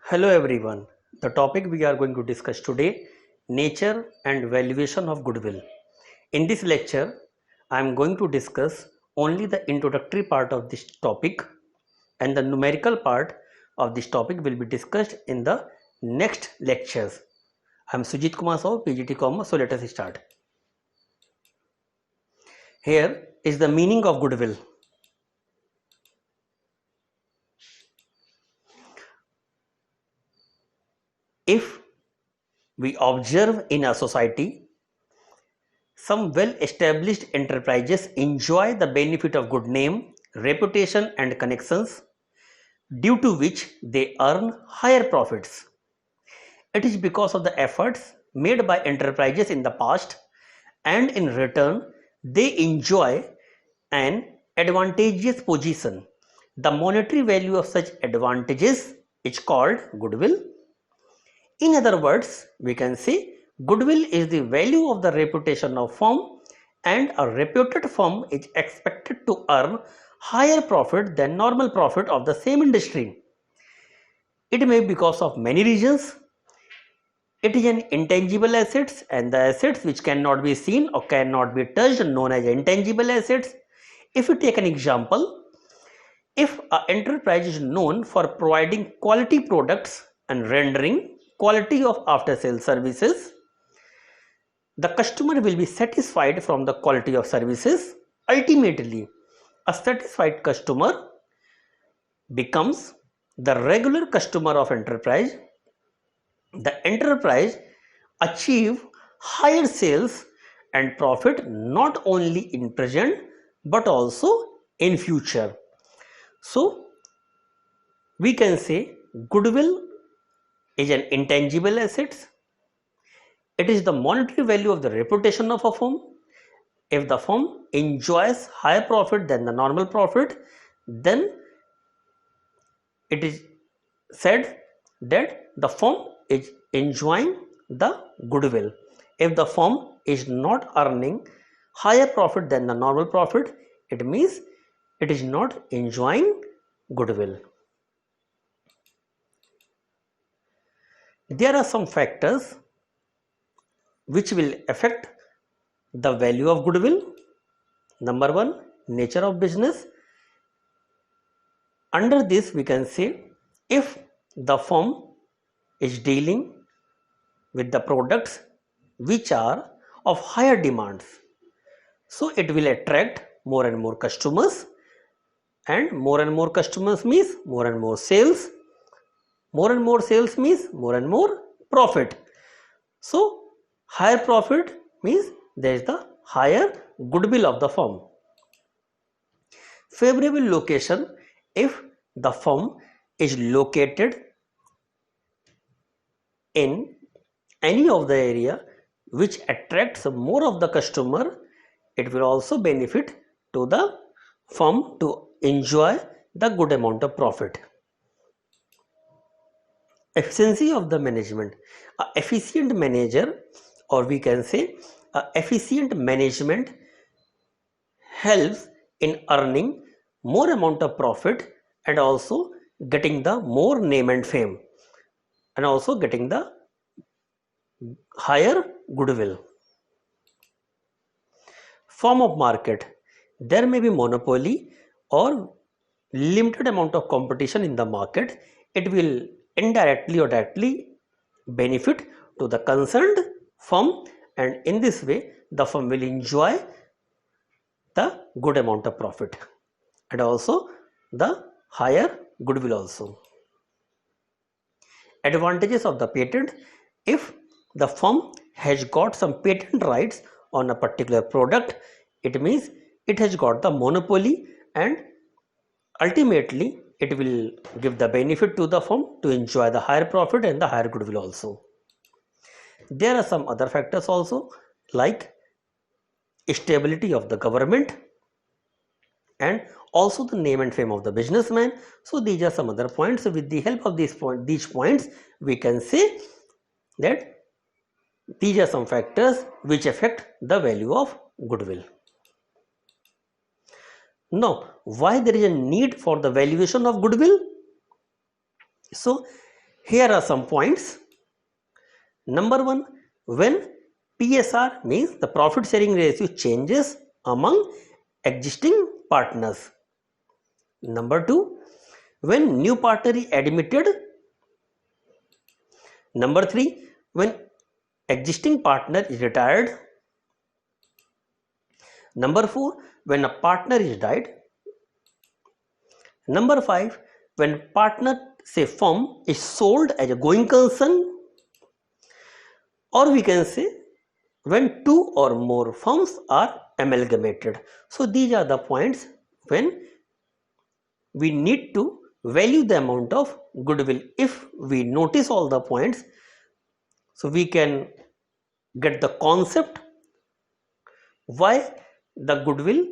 Hello everyone. The topic we are going to discuss today, nature and valuation of goodwill. In this lecture, I am going to discuss only the introductory part of this topic, and the numerical part of this topic will be discussed in the next lectures. I am Sujit Kumar Sahu, PGT Commerce. So let us start. Here is the meaning of goodwill. If we observe in a society, some well-established enterprises enjoy the benefit of good name, reputation and connections, due to which they earn higher profits. It is because of the efforts made by enterprises in the past, and in return they enjoy an advantageous position. The monetary value of such advantages is called goodwill. In other words, we can say goodwill is the value of the reputation of firm, and a reputed firm is expected to earn higher profit than normal profit of the same industry. It may be because of many reasons. It is an intangible assets, and the assets which cannot be seen or cannot be touched known as intangible assets. If you take an example, if an enterprise is known for providing quality products and rendering quality of after sales services, the customer will be satisfied from the quality of services. Ultimately, a satisfied customer becomes the regular customer of enterprise. The enterprise achieve higher sales and profit not only in present but also in future. So we can say goodwill is an intangible asset. It is the monetary value of the reputation of a firm. If the firm enjoys higher profit than the normal profit, then it is said that the firm is enjoying the goodwill. If the firm is not earning higher profit than the normal profit, it means it is not enjoying goodwill. There are some factors which will affect the value of goodwill. Number one, nature of business. Under this, we can say if the firm is dealing with the products which are of higher demands, so it will attract more and more customers, and more customers means more and more sales. More and more sales means more and more profit. So higher profit means there is the higher goodwill of the firm. Favorable location. If the firm is located in any of the area which attracts more of the customer, it will also benefit to the firm to enjoy the good amount of profit. Efficiency of the management. A efficient manager, or we can say a efficient management, helps in earning more amount of profit and also getting the more name and fame, and also getting the higher goodwill. Form of market. There may be monopoly or limited amount of competition in the market. It will indirectly or directly benefit to the concerned firm, and in this way the firm will enjoy the good amount of profit and also the higher goodwill also. Advantages of the patent. If the firm has got some patent rights on a particular product, it means it has got the monopoly, and ultimately it will give the benefit to the firm to enjoy the higher profit and the higher goodwill also. There are some other factors also, like stability of the government and also the name and fame of the businessman. So these are some other points. So with the help of these points, we can say that these are some factors which affect the value of goodwill. Now, why there is a need for the valuation of goodwill? So Here are some points. Number one, when PSR means the profit sharing ratio changes among existing partners. Number two, when new partner is admitted. Number three, when existing partner is retired. Number four, when a partner is died. Number five, when partner say firm is sold as a going concern, or we can say when two or more firms are amalgamated. So these are the points when we need to value the amount of goodwill. If we notice all the points, so we can get the concept why the goodwill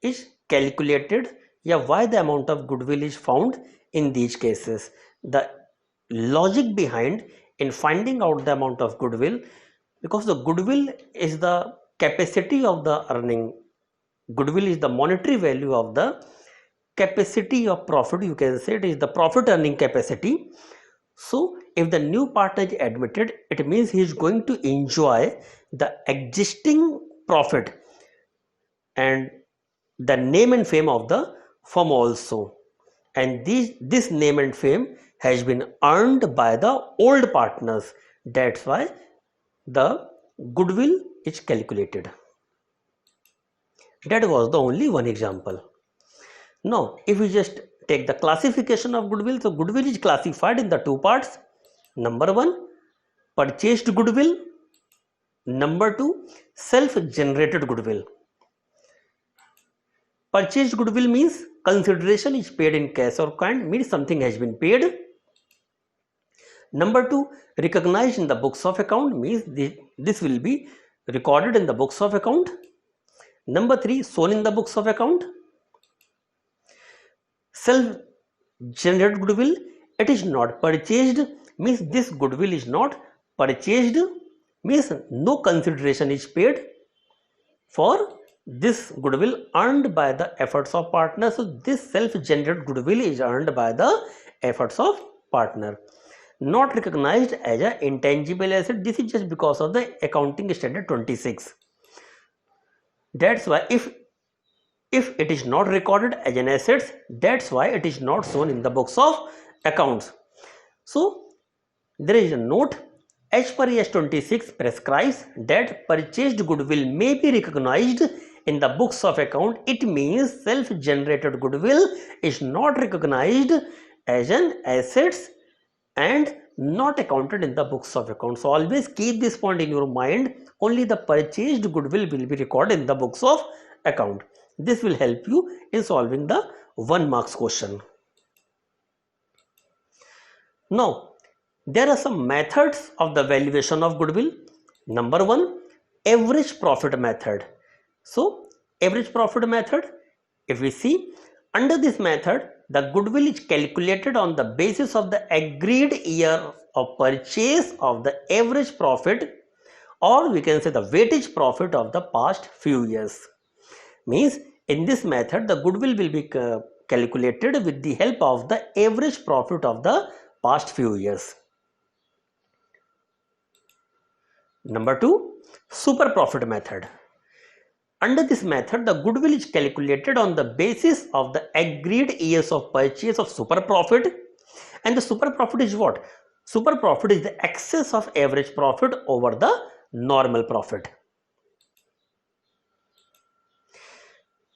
is calculated, why the amount of goodwill is found in these cases. The logic behind in finding out the amount of goodwill, because the goodwill is the capacity of the earning. Goodwill is the monetary value of the capacity of profit. You can say it is the profit earning capacity. So if the new partner is admitted, it means he is going to enjoy the existing profit and the name and fame of the firm also, and this name and fame has been earned by the old partners. That's why the goodwill is calculated. That was the only one example. Now if we just take the classification of goodwill, so goodwill is classified in the two parts. Number one, purchased goodwill. Number two, self-generated goodwill. Purchased goodwill means consideration is paid in cash or kind, means something has been paid. Number two, recognized in the books of account, means this will be recorded in the books of account. Number three, shown in the books of account. Self-generated goodwill, it is not purchased, means this goodwill is not purchased, means no consideration is paid for this goodwill earned by the efforts of partners. So this self-generated goodwill is earned by the efforts of partner. Not recognized as an intangible asset, this is just because of the accounting standard 26. That's why if it is not recorded as an asset, that's why it is not shown in the books of accounts. So there is a note, as per AS 26 prescribes that purchased goodwill may be recognized in the books of account. It means self-generated goodwill is not recognized as an asset and not accounted in the books of account. So always keep this point in your mind. Only the purchased goodwill will be recorded in the books of account. This will help you in solving the 1 marks question. Now there are some methods of the valuation of goodwill. Number one, average profit method. So average profit method, if we see, under this method the goodwill is calculated on the basis of the agreed year of purchase of the average profit, or we can say the weightage profit of the past few years. Means in this method the goodwill will be calculated with the help of the average profit of the past few years. Number two, super profit method. Under this method, the goodwill is calculated on the basis of the agreed years of purchase of super profit. And the super profit is what? Super profit is the excess of average profit over the normal profit.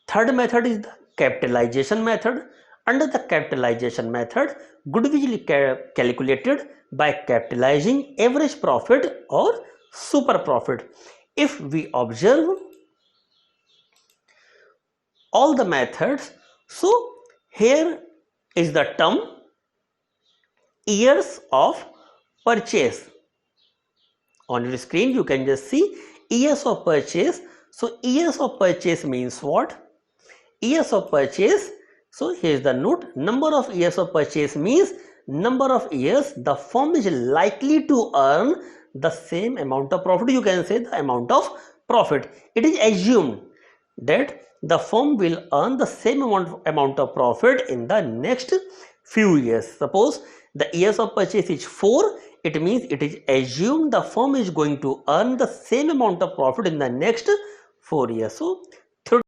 Third method is the capitalization method. Under the capitalization method, goodwill is calculated by capitalizing average profit or super profit. If we observe all the methods, so here is the term years of purchase. On your screen you can just see years of purchase. So years of purchase means what? Years of purchase, so here is the note, number of years of purchase means number of years the firm is likely to earn the same amount of profit. You can say the amount of profit. It is assumed that the firm will earn the same amount of profit in the next few years. Suppose the years of purchase is 4, it means it is assumed the firm is going to earn the same amount of profit in the next 4 years. So